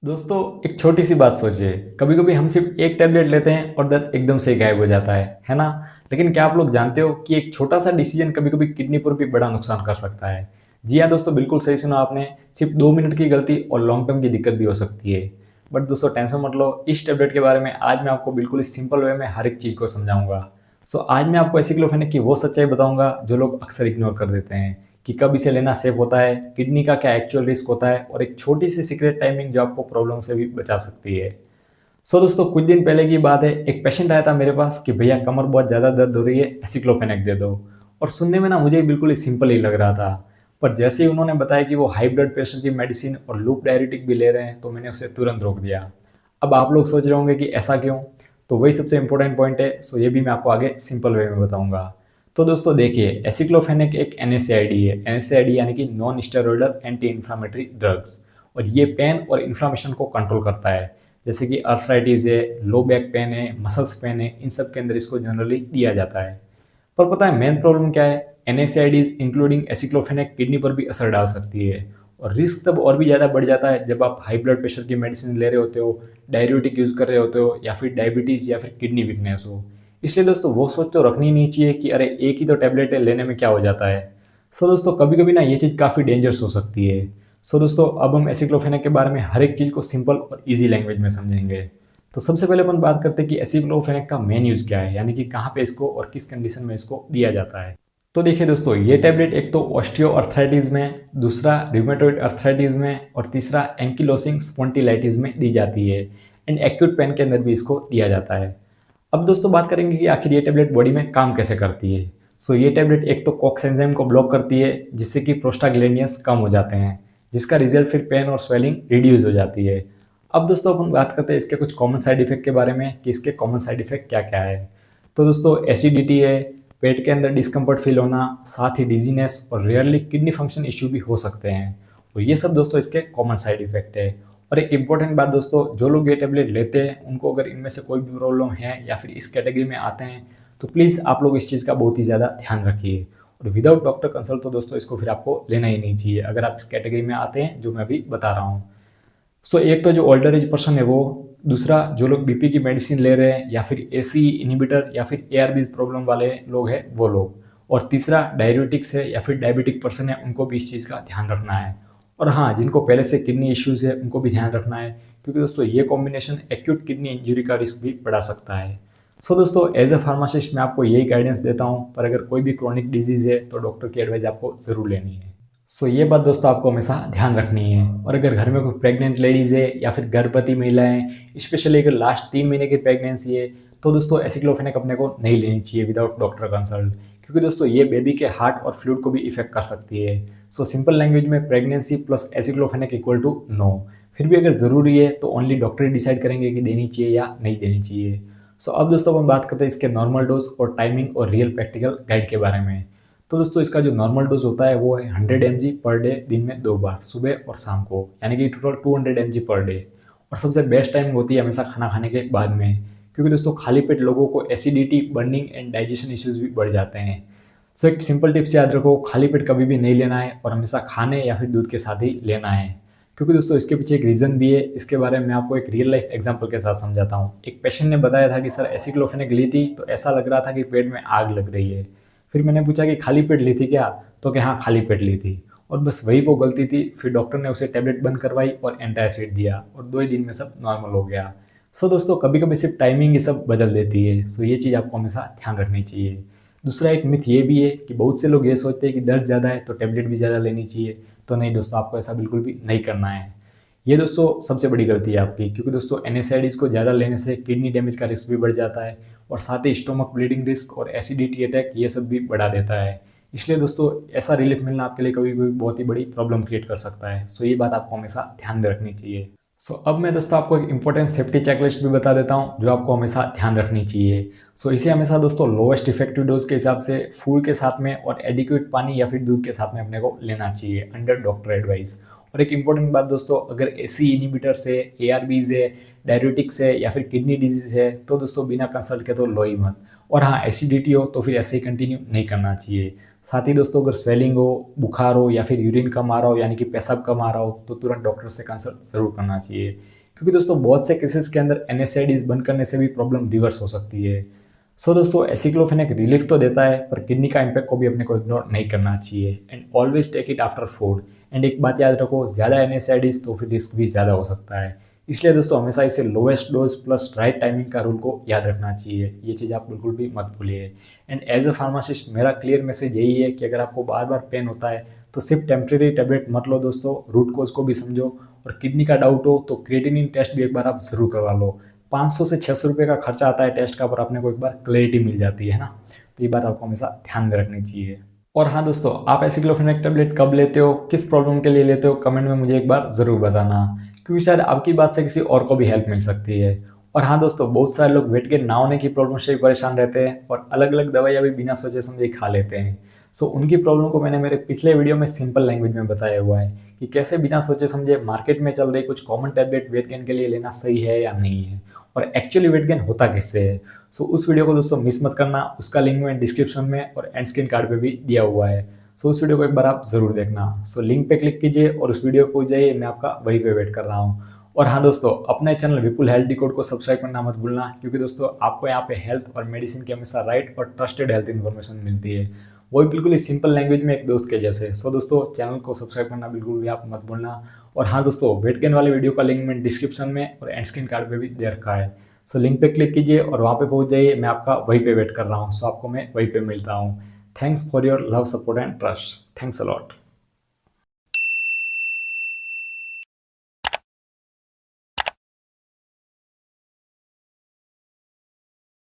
दोस्तों एक छोटी सी बात सोचिए। कभी कभी हम सिर्फ एक टैबलेट लेते हैं और दर्द एकदम से गायब हो जाता है ना। लेकिन क्या आप लोग जानते हो कि एक छोटा सा डिसीजन कभी कभी किडनी पर भी बड़ा नुकसान कर सकता है। जी हाँ दोस्तों, बिल्कुल सही सुना आपने। सिर्फ 2 मिनट की गलती और लॉन्ग टर्म की दिक्कत भी हो सकती है। बट दोस्तों टेंशन मत लो, इस टैबलेट के बारे में आज मैं आपको बिल्कुल सिंपल वे में हर एक चीज़ को समझाऊंगा। सो आज मैं आपको एसिक्लोफेनेक की वो सच्चाई बताऊंगा जो लोग अक्सर इग्नोर कर देते हैं, कि कब इसे लेना सेफ होता है, किडनी का क्या एक्चुअल रिस्क होता है, और एक छोटी सी सीक्रेट टाइमिंग जो आपको प्रॉब्लम से भी बचा सकती है। सो दोस्तों कुछ दिन पहले की बात है, एक पेशेंट आया था मेरे पास कि भैया कमर बहुत ज़्यादा दर्द हो रही है, एसिक्लोफेनेक दे दो। और सुनने में ना मुझे बिल्कुल ही सिंपल ही लग रहा था। पर जैसे ही उन्होंने बताया कि वो हाई ब्लड प्रेशर की मेडिसिन और लूप डायरेटिक भी ले रहे हैं, तो मैंने उसे तुरंत रोक दिया। अब आप लोग सोच रहे होंगे कि ऐसा क्यों। तो वही सबसे इंपॉर्टेंट पॉइंट है। सो ये भी मैं आपको आगे सिंपल वे में बताऊंगा। तो दोस्तों देखिए, एसिक्लोफेनेक एक एनएसएआईडी है। एनएसएआईडी यानी कि non steroidal anti inflammatory drugs. और ये पेन और इन्फ्लामेशन को कंट्रोल करता है। जैसे कि अर्थराइटिस है, लो बैक पेन है, मसल्स पेन है, इन सब के अंदर इसको जनरली दिया जाता है। पर पता है मेन प्रॉब्लम क्या है? एनएसएआईडीज इंक्लूडिंग एसिक्लोफेनेक किडनी पर भी असर डाल सकती है। और रिस्क तब और भी ज़्यादा बढ़ जाता है जब आप हाई ब्लड प्रेशर की मेडिसिन ले रहे होते हो, डायरियोटिक यूज़ कर रहे होते हो, या फिर डायबिटीज़ या फिर किडनी वीकनेस हो। इसलिए दोस्तों वो सोच तो रखनी नहीं चाहिए कि अरे एक ही तो टैबलेट है, लेने में क्या हो जाता है। सो दोस्तों कभी कभी ना ये चीज़ काफ़ी डेंजरस हो सकती है। सो दोस्तों अब हम एसिक्लोफेनेक के बारे में हर एक चीज़ को सिंपल और ईजी लैंग्वेज में समझेंगे। तो सबसे पहले अपन बात करते हैं कि एसिक्लोफेनेक का मेन यूज़ क्या है, यानी कि कहाँ पे इसको और किस कंडीशन में इसको दिया जाता है। तो देखिए दोस्तों, ये टैबलेट एक तो ऑस्टियो अर्थराइटिस में, दूसरा रिमेटॉइड अर्थराइटिस में, और तीसरा एंकिलोसिंग स्पॉन्डिलाइटिस में दी जाती है। एंड एक्यूट पेन के अंदर भी इसको दिया जाता है। अब दोस्तों बात करेंगे कि आखिर ये टैबलेट बॉडी में काम कैसे करती है। सो ये टैबलेट एक तो कॉक्स एंजाइम को ब्लॉक करती है, जिससे कि प्रोस्टाग्लैंडियंस कम हो जाते हैं, जिसका रिजल्ट फिर पेन और स्वेलिंग रिड्यूस हो जाती है। अब दोस्तों अपन बात करते हैं इसके कुछ कॉमन साइड इफेक्ट के बारे में, कि इसके कॉमन साइड इफेक्ट क्या क्या है। तो दोस्तों एसिडिटी है, पेट के अंदर डिस्कम्फर्ट फील होना, साथ ही डिजीनेस और रेयरली किडनी फंक्शन इश्यू भी हो सकते हैं। और ये सब दोस्तों इसके कॉमन साइड इफेक्ट है। और एक इम्पॉर्टेंट बात दोस्तों, जो लोग ये टैबलेट लेते हैं उनको अगर इनमें से कोई भी प्रॉब्लम है या फिर इस कैटेगरी में आते हैं, तो प्लीज़ आप लोग इस चीज़ का बहुत ही ज़्यादा ध्यान रखिए। और विदाउट डॉक्टर कंसल्ट तो दोस्तों इसको फिर आपको लेना ही नहीं चाहिए, अगर आप इस कैटेगरी में आते हैं जो मैं अभी बता रहा हूँ। सो एक तो जो ओल्डर एज पर्सन है वो, दूसरा जो लोग बीपी की मेडिसिन ले रहे हैं, या फिर एसी इनहिबिटर या फिर एआरबी प्रॉब्लम वाले लोग हैं वो लोग, और तीसरा डायबिटिक्स है या फिर डायबिटिक पर्सन है, उनको भी इस चीज़ का ध्यान रखना है। और हाँ, जिनको पहले से किडनी इश्यूज है उनको भी ध्यान रखना है, क्योंकि दोस्तों ये कॉम्बिनेशन एक्यूट किडनी इंजरी का रिस्क भी बढ़ा सकता है। सो दोस्तों एज अ फार्मासिस्ट मैं आपको यही गाइडेंस देता हूँ, पर अगर कोई भी क्रॉनिक डिजीज़ है तो डॉक्टर की एडवाइस आपको ज़रूर लेनी है। सो ये बात दोस्तों आपको हमेशा ध्यान रखनी है। और अगर घर में कोई प्रेग्नेंट लेडीज़ है या फिर गर्भवती महिलाएं, स्पेशली अगर लास्ट 3 महीने की प्रेगनेंसी है, तो दोस्तों एसिक्लोफेनेक अपने को नहीं लेनी चाहिए विदाउट डॉक्टर कंसल्ट, क्योंकि दोस्तों ये बेबी के हार्ट और फ्लूइड को भी इफेक्ट कर सकती है। सो सिंपल लैंग्वेज में pregnancy plus aceclofenac equal to no. फिर भी अगर ज़रूरी है तो ओनली डॉक्टर ही डिसाइड करेंगे कि देनी चाहिए या नहीं देनी चाहिए। सो अब दोस्तों हम बात करते हैं इसके नॉर्मल डोज और टाइमिंग और रियल प्रैक्टिकल गाइड के बारे में। तो दोस्तों इसका जो नॉर्मल डोज होता है वो है 100 mg पर डे, दिन में 2 बार, सुबह और शाम को, यानी कि टोटल 200 mg पर डे। और सबसे बेस्ट टाइमिंग होती है हमेशा खाना खाने के बाद में, क्योंकि दोस्तों खाली पेट लोगों को acidity, burning and digestion issues भी बढ़ जाते हैं। सो एक सिंपल टिप्स याद रखो, खाली पेट कभी भी नहीं लेना है और हमेशा खाने या फिर दूध के साथ ही लेना है। क्योंकि दोस्तों इसके पीछे एक रीज़न भी है, इसके बारे में मैं आपको एक रियल लाइफ एग्जांपल के साथ समझाता हूँ। एक पेशेंट ने बताया था कि सर एसिक्लोफेनेक ली थी तो ऐसा लग रहा था कि पेट में आग लग रही है। फिर मैंने पूछा कि खाली पेट ली थी क्या, तो कि हाँ खाली पेट ली थी। और बस वही वो गलती थी। फिर डॉक्टर ने उसे टैबलेट बंद करवाई और एंटासिड दिया, और 2 ही दिन में सब नॉर्मल हो गया। सो दोस्तों कभी कभी सिर्फ टाइमिंग ये सब बदल देती है। सो ये चीज़ आपको हमेशा ध्यान रखनी चाहिए। दूसरा एक मिथ ये भी है कि बहुत से लोग ये सोचते हैं कि दर्द ज़्यादा है तो टैबलेट भी ज़्यादा लेनी चाहिए। तो नहीं दोस्तों, आपको ऐसा बिल्कुल भी नहीं करना है। ये दोस्तों सबसे बड़ी गलती है आपकी, क्योंकि दोस्तों एनएसआईडीज को ज़्यादा लेने से किडनी डैमेज का रिस्क भी बढ़ जाता है, और साथ ही स्टोमक ब्लीडिंग रिस्क और एसिडिटी अटैक ये सब भी बढ़ा देता है। इसलिए दोस्तों ऐसा रिलीफ मिलना आपके लिए कभी कभी बहुत ही बड़ी प्रॉब्लम क्रिएट कर सकता है। सो ये बात आपको हमेशा ध्यान में रखनी चाहिए। सो अब मैं दोस्तों आपको एक इंपॉर्टेंट सेफ्टी चेकलिस्ट भी बता देता हूँ जो आपको हमेशा ध्यान रखनी चाहिए। सो इसे हमेशा दोस्तों लोवेस्ट इफेक्टिव डोज के हिसाब से फूड के साथ में और एडिक्वेट पानी या फिर दूध के साथ में अपने को लेना चाहिए अंडर डॉक्टर एडवाइस। और एक इंपॉर्टेंट बात दोस्तों, अगर एसी इनिबिटर्स है, एआरबीज है, डायबिटिक्स है या फिर किडनी डिजीज है, तो दोस्तों बिना कंसल्ट के तो लो ही मत। और हाँ एसिडिटी हो तो फिर ऐसे ही कंटिन्यू नहीं करना चाहिए। साथ ही दोस्तों अगर स्वेलिंग हो, बुखार हो या फिर यूरिन कम आ रहा हो यानी कि पेशाब कम आ रहा हो तो तुरंत डॉक्टर से कंसल्ट ज़रूर करना चाहिए, क्योंकि दोस्तों बहुत से केसेस के अंदर NSAIDs बंद करने से भी प्रॉब्लम रिवर्स हो सकती है। सो दोस्तों एसिक्लोफेन एक रिलीफ तो देता है पर किडनी का इम्पैक्ट को भी अपने को इग्नोर नहीं करना चाहिए and always take it after food. And एक बात याद रखो, ज़्यादा NSAIDs तो फिर रिस्क भी ज़्यादा हो सकता है, इसलिए दोस्तों हमेशा इसे lowest dose plus right timing का रूल को याद रखना चाहिए। ये चीज़ आप बिल्कुल भी मत भूलिए। एंड एज अ फार्मासिस्ट मेरा क्लियर मैसेज यही है कि अगर आपको बार बार पेन होता है तो सिर्फ टेम्प्रेरी टेबलेट मत लो दोस्तों, रूट कोज को भी समझो। और किडनी का डाउट हो तो क्रिएटिनिन टेस्ट भी एक बार आप ज़रूर करवा लो। 500 से 600 रुपये का खर्चा आता है टेस्ट का, पर अपने को एक बार क्लैरिटी मिल जाती है ना, तो ये बात आपको हमेशा ध्यान में रखनी चाहिए। और हाँ दोस्तों, आप एसिक्लोफेनेक टेबलेट कब लेते हो, किस प्रॉब्लम के लिए लेते हो, कमेंट में मुझे एक बार ज़रूर बताना, क्योंकि शायद आपकी बात से किसी और को भी हेल्प मिल सकती है। और हाँ दोस्तों, बहुत सारे लोग वेट गेन ना होने की प्रॉब्लम से भी परेशान रहते हैं और अलग अलग दवाइयाँ भी बिना सोचे समझे खा लेते हैं। सो उनकी प्रॉब्लम को मैंने मेरे पिछले वीडियो में सिंपल लैंग्वेज में बताया हुआ है कि कैसे बिना सोचे समझे मार्केट में चल रही कुछ कॉमन टैबलेट वेट गेन के लिए लेना सही है या नहीं है, और एक्चुअली वेट गेन होता किससे है। सो उस वीडियो को दोस्तों मिस मत करना, उसका लिंक मैं डिस्क्रिप्शन में और एंड स्क्रीन कार्ड पे भी दिया हुआ है। सो उस वीडियो को एक बार आप ज़रूर देखना। सो लिंक पे क्लिक कीजिए और उस वीडियो को जाइए, मैं आपका वहीं पे वेट कर रहा हूँ। और हाँ दोस्तों, अपने चैनल विपुल हेल्थ डिकोड को सब्सक्राइब करना मत भूलना, क्योंकि दोस्तों आपको यहाँ पे हेल्थ और मेडिसिन की हमेशा राइट और ट्रस्टेड हेल्थ इन्फॉर्मेशन मिलती है, वो भी बिल्कुल ही सिंपल लैंग्वेज में एक दोस्त के जैसे। सो दोस्तों चैनल को सब्सक्राइब करना बिल्कुल भी आप मत भूलना। और हाँ दोस्तों, वेट गेन वाले वीडियो का लिंक मैंने डिस्क्रिप्शन में और एंड स्क्रीन कार्ड पे भी दे रखा है। सो लिंक पे क्लिक कीजिए और वहाँ पे पहुँच जाइए, मैं आपका वहीं पे वेट कर रहा हूँ। सो आपको मैं वहीं पे मिलता हूँ। Thanks for your love, support and trust. Thanks a lot.